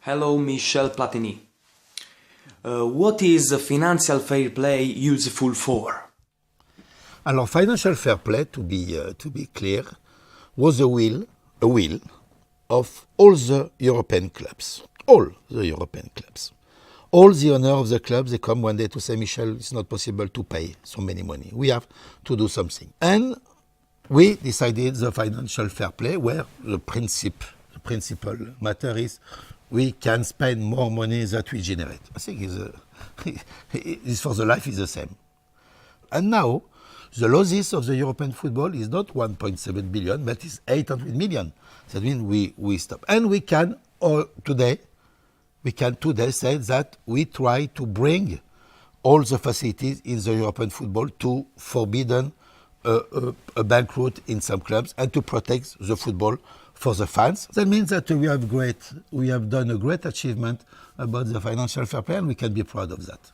Hello, Michel Platini. What is financial fair play useful for? Alors, financial fair play, to be clear, was a will of all the European clubs. All the European clubs. All the owner of the clubs, they come one day to say, Michel, it's not possible to pay so many money. We have to do something. And we decided the financial fair play, where the principal matter is we can spend more money that we generate. I think it's for the life is the same. And now, the losses of the European football is not 1.7 billion, but it's 800 million. That means we stop. And we can today say that we try to bring all the facilities in the European football to forbidden a bankrupt in some clubs and to protect the football for the fans. That means that we have done a great achievement about the financial fair play, and we can be proud of that.